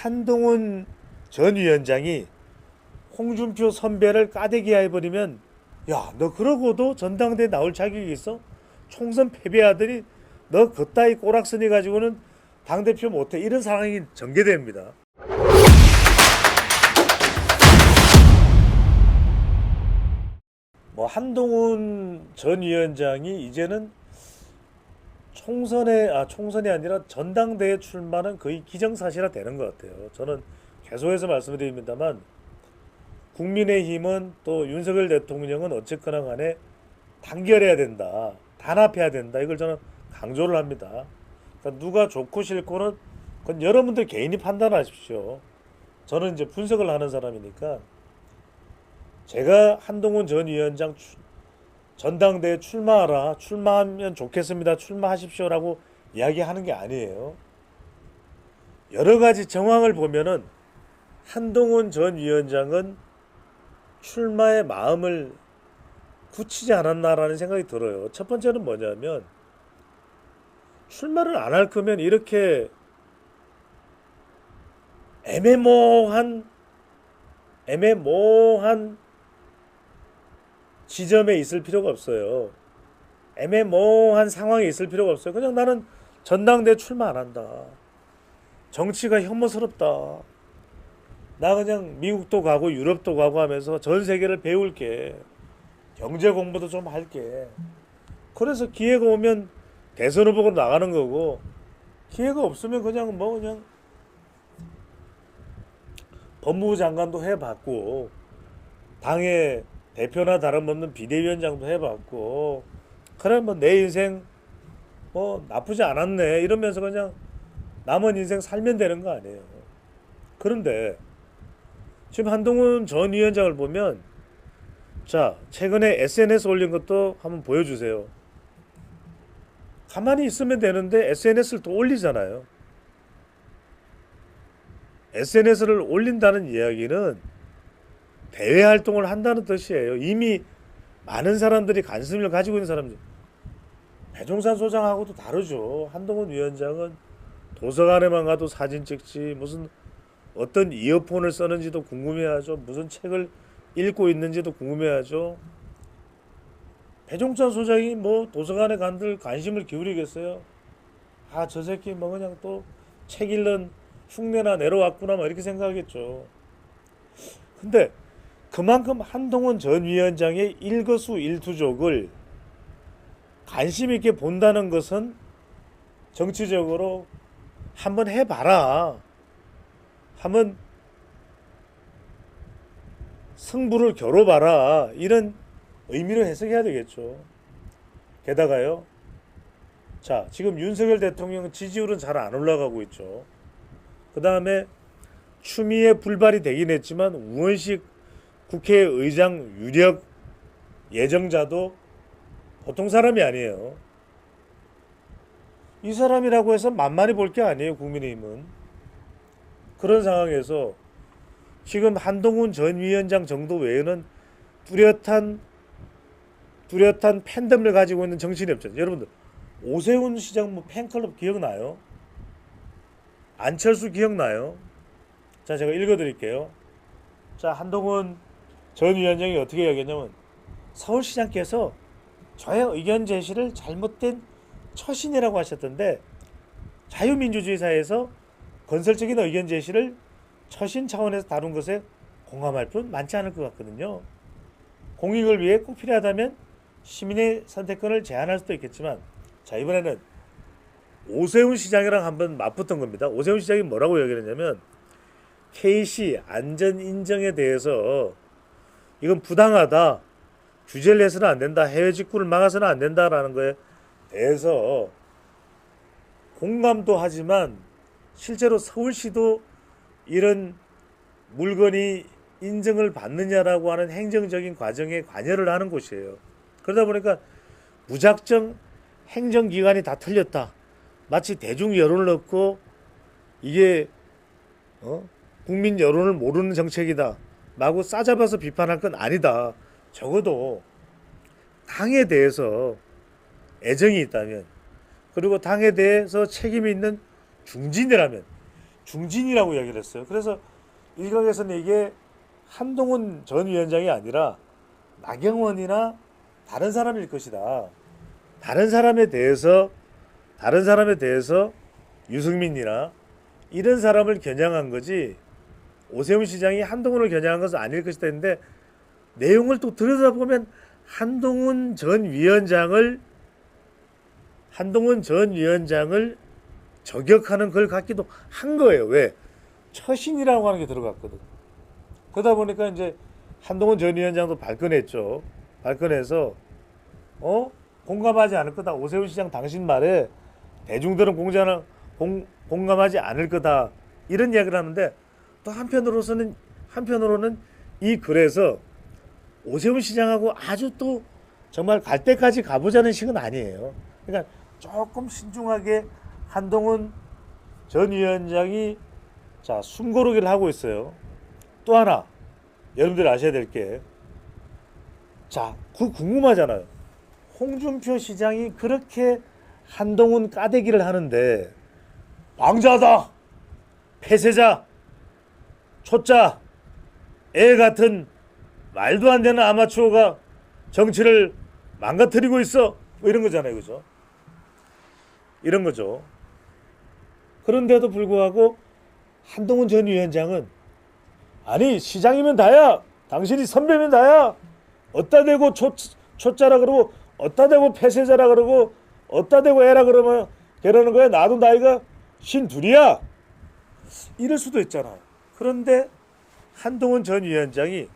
한동훈 전 위원장이 홍준표 선배를 까대기 해버리면, 야, 너 그러고도 전당대에 나올 자격이 있어? 총선 패배하더니 너 그따위 꼬락서니 가지고는 당대표 못해. 이런 상황이 전개됩니다. 뭐 한동훈 전 위원장이 이제는 총선이 아니라 전당대회 출마는 거의 기정사실화 되는 것 같아요. 저는 계속해서 말씀드립니다만, 국민의힘은 또 윤석열 대통령은 어쨌거나 간에 단결해야 된다, 단합해야 된다, 이걸 저는 강조를 합니다. 그러니까 누가 좋고 싫고는 그건 여러분들 개인이 판단하십시오. 저는 이제 분석을 하는 사람이니까, 제가 한동훈 전 위원장 전당대회 출마하라, 출마하면 좋겠습니다, 출마하십시오라고 이야기하는 게 아니에요. 여러 가지 정황을 보면은 한동훈 전 위원장은 출마의 마음을 굳히지 않았나라는 생각이 들어요. 첫 번째는 뭐냐면, 출마를 안 할 거면 이렇게 애매모호한 지점에 있을 필요가 없어요. 애매모호한 상황에 있을 필요가 없어요. 그냥 나는 전당대회 출마 안 한다, 정치가 혐오스럽다, 나 그냥 미국도 가고 유럽도 가고 하면서 전 세계를 배울게, 경제 공부도 좀 할게, 그래서 기회가 오면 대선 후보로 나가는 거고, 기회가 없으면 그냥 법무부 장관도 해봤고, 당의 대표나 다름없는 비대위원장도 해봤고, 그래 뭐 내 인생 뭐 나쁘지 않았네 이러면서 그냥 남은 인생 살면 되는 거 아니에요. 그런데 지금 한동훈 전 위원장을 보면, 자, 최근에 SNS 올린 것도 한번 보여주세요. 가만히 있으면 되는데 SNS를 또 올리잖아요. SNS를 올린다는 이야기는 대외 활동을 한다는 뜻이에요. 이미 많은 사람들이 관심을 가지고 있는 사람들. 배종산 소장하고도 다르죠. 한동훈 위원장은 도서관에만 가도 사진 찍지, 무슨 어떤 이어폰을 쓰는지도 궁금해하죠. 무슨 책을 읽고 있는지도 궁금해하죠. 배종찬 소장이 뭐 도서관에 간들 관심을 기울이겠어요? 아, 저 새끼 뭐 그냥 또 책 읽는 흉내나 내려왔구나, 뭐 이렇게 생각하겠죠. 근데 그만큼 한동훈 전 위원장의 일거수일투족을 관심 있게 본다는 것은 정치적으로 한번 해봐라, 한번 승부를 겨뤄봐라, 이런 의미로 해석해야 되겠죠. 게다가요, 자, 지금 윤석열 대통령 지지율은 잘 안 올라가고 있죠. 그 다음에 추미애 불발이 되긴 했지만 우원식 국회의장 유력 예정자도 보통 사람이 아니에요. 이 사람이라고 해서 만만히 볼 게 아니에요, 국민의힘은. 그런 상황에서 지금 한동훈 전 위원장 정도 외에는 뚜렷한 팬덤을 가지고 있는 정치인이 없죠. 여러분들, 오세훈 시장 뭐 팬클럽 기억나요? 안철수 기억나요? 자, 제가 읽어드릴게요. 자, 한동훈 전 위원장이 어떻게 이야기했냐면, 서울시장께서 저의 의견 제시를 잘못된 처신이라고 하셨던데, 자유민주주의 사회에서 건설적인 의견 제시를 처신 차원에서 다룬 것에 공감할 분 많지 않을 것 같거든요. 공익을 위해 꼭 필요하다면 시민의 선택권을 제한할 수도 있겠지만, 자, 이번에는 오세훈 시장이랑 한번 맞붙은 겁니다. 오세훈 시장이 뭐라고 이야기했냐면, K시 안전 인정에 대해서 이건 부당하다, 규제를 해서는 안 된다, 해외 직구를 막아서는 안 된다라는 거에 대해서 공감도 하지만, 실제로 서울시도 이런 물건이 인정을 받느냐라고 하는 행정적인 과정에 관여를 하는 곳이에요. 그러다 보니까 무작정 행정기관이 다 틀렸다, 마치 대중 여론을 넣고 이게 국민 여론을 모르는 정책이다 라고 싸잡아서 비판할 건 아니다. 적어도 당에 대해서 애정이 있다면, 그리고 당에 대해서 책임이 있는 중진이라면, 중진이라고 이야기를 했어요. 그래서 일각에서는 이게 한동훈 전 위원장이 아니라 나경원이나 다른 사람일 것이다. 다른 사람에 대해서 유승민이나 이런 사람을 겨냥한 거지 오세훈 시장이 한동훈을 겨냥한 것은 아닐 것이다 했는데, 내용을 또 들여다보면 한동훈 전 위원장을 저격하는 걸 같기도 한 거예요. 왜? 처신이라고 하는 게 들어갔거든. 그러다 보니까 이제 한동훈 전 위원장도 발끈했죠. 발끈해서 공감하지 않을 거다. 오세훈 시장 당신 말에 대중들은 공감하지 않을 거다. 이런 이야기를 하는데, 또 한편으로는 이 글에서 오세훈 시장하고 아주 또 정말 갈 때까지 가보자는 식은 아니에요. 그러니까 조금 신중하게 한동훈 전 위원장이 숨고르기를 하고 있어요. 또 하나 여러분들 아셔야 될 게, 그 궁금하잖아요. 홍준표 시장이 그렇게 한동훈 까대기를 하는데, 왕자다, 폐쇄자, 초짜, 애 같은 말도 안 되는 아마추어가 정치를 망가뜨리고 있어, 뭐 이런 거잖아요. 그죠? 이런 거죠. 그런데도 불구하고 한동훈 전 위원장은, 아니 시장이면 다야, 당신이 선배면 다야, 어따 대고 초짜라 그러고, 어따 대고 폐쇄자라 그러고, 어따 대고 애라 그러면 걔라는 거야. 나도 나이가 52이야, 이럴 수도 있잖아요. 그런데 한동훈 전 위원장이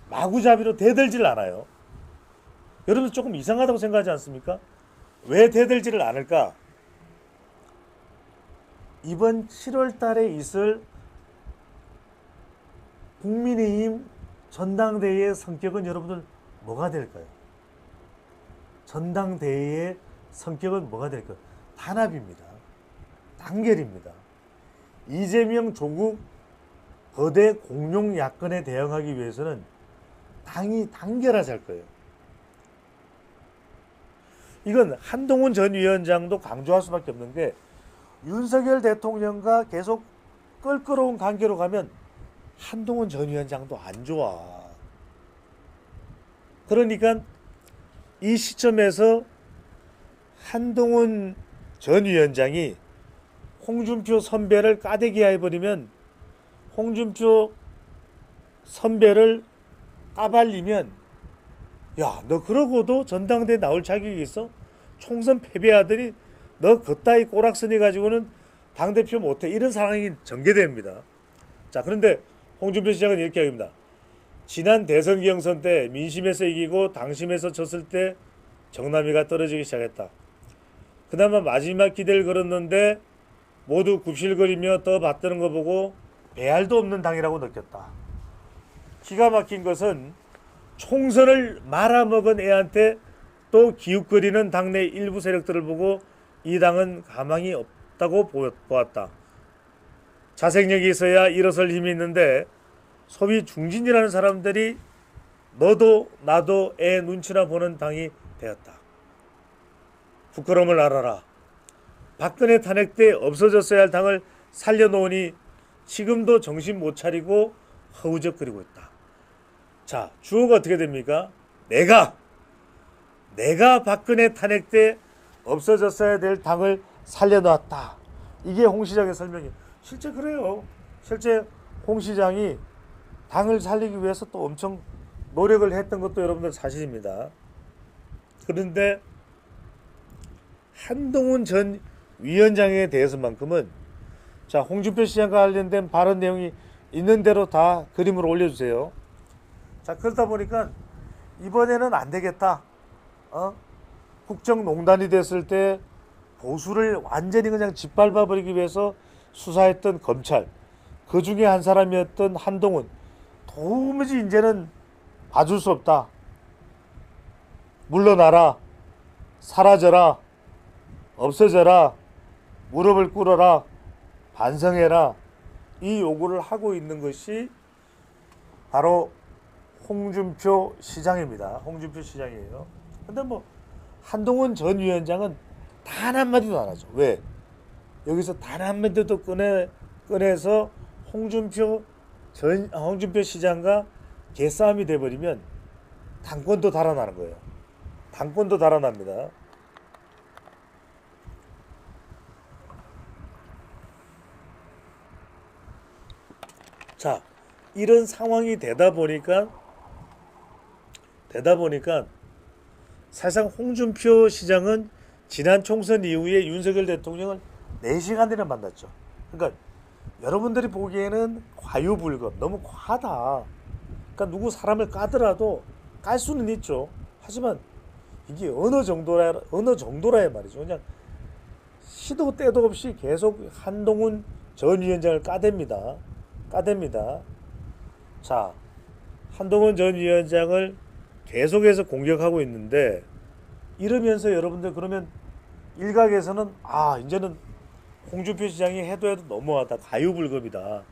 마구잡이로 대들질 않아요. 여러분 조금 이상하다고 생각하지 않습니까? 왜 대들지를 않을까? 이번 7월 달에 있을 국민의힘 전당대회의 성격은 여러분들 뭐가 될까요? 전당대회의 성격은 뭐가 될까요? 단합입니다. 단결입니다. 이재명 조국 거대 공룡 야권에 대응하기 위해서는 당이 단결하자 거예요. 이건 한동훈 전 위원장도 강조할 수밖에 없는 게, 윤석열 대통령과 계속 껄끄러운 관계로 가면 한동훈 전 위원장도 안 좋아. 그러니까 이 시점에서 한동훈 전 위원장이 홍준표 선배를 까대기 해버리면, 홍준표 선배를 까발리면, 야, 너 그러고도 전당대회 나올 자격이 있어? 총선 패배하더니 너 그따위 꼬락서니 가지고는 당대표 못해. 이런 상황이 전개됩니다. 그런데 홍준표 시장은 이렇게 합니다. 지난 대선 경선 때 민심에서 이기고 당심에서 졌을 때 정남이가 떨어지기 시작했다. 그나마 마지막 기대를 걸었는데 모두 굽실거리며 떠받드는 거 보고 배알도 없는 당이라고 느꼈다. 기가 막힌 것은 총선을 말아먹은 애한테 또 기웃거리는 당내 일부 세력들을 보고 이 당은 가망이 없다고 보았다. 자생력이 있어야 일어설 힘이 있는데 소위 중진이라는 사람들이 너도 나도 애 눈치나 보는 당이 되었다. 부끄러움을 알아라. 박근혜 탄핵 때 없어졌어야 할 당을 살려놓으니 지금도 정신 못 차리고 허우적거리고 있다. 주어가 어떻게 됩니까? 내가 박근혜 탄핵 때 없어졌어야 될 당을 살려놨다. 이게 홍 시장의 설명이에요. 실제 그래요. 실제 홍 시장이 당을 살리기 위해서 또 엄청 노력을 했던 것도 여러분들 사실입니다. 그런데 한동훈 전 위원장에 대해서만큼은 홍준표 시장과 관련된 발언 내용이 있는 대로 다 그림으로 올려주세요. 그러다 보니까 이번에는 안 되겠다. 국정농단이 됐을 때 보수를 완전히 그냥 짓밟아버리기 위해서 수사했던 검찰, 그 중에 한 사람이었던 한동훈, 도무지 이제는 봐줄 수 없다. 물러나라, 사라져라, 없어져라, 무릎을 꿇어라, 반성해라, 이 요구를 하고 있는 것이 바로 홍준표 시장입니다. 홍준표 시장이에요. 근데 한동훈 전 위원장은 단 한마디도 안 하죠. 왜? 여기서 단 한마디도 꺼내서 홍준표 시장과 개싸움이 돼버리면 당권도 달아나는 거예요. 당권도 달아납니다. 자, 이런 상황이 되다 보니까 사실상 홍준표 시장은 지난 총선 이후에 윤석열 대통령을 4시간이나 만났죠. 그러니까 여러분들이 보기에는 과유불급, 너무 과하다. 그러니까 누구 사람을 까더라도 깔 수는 있죠. 하지만 이게 어느 정도라 말이죠. 그냥 시도 때도 없이 계속 한동훈 전 위원장을 까댑니다. 자, 한동훈 전 위원장을 계속해서 공격하고 있는데, 이러면서 여러분들 그러면 일각에서는 이제는 홍준표 시장이 해도 너무하다, 가유불급이다,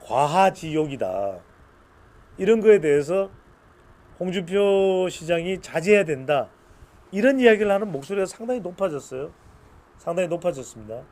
과하지욕이다, 이런 거에 대해서 홍준표 시장이 자제해야 된다, 이런 이야기를 하는 목소리가 상당히 높아졌어요. 상당히 높아졌습니다.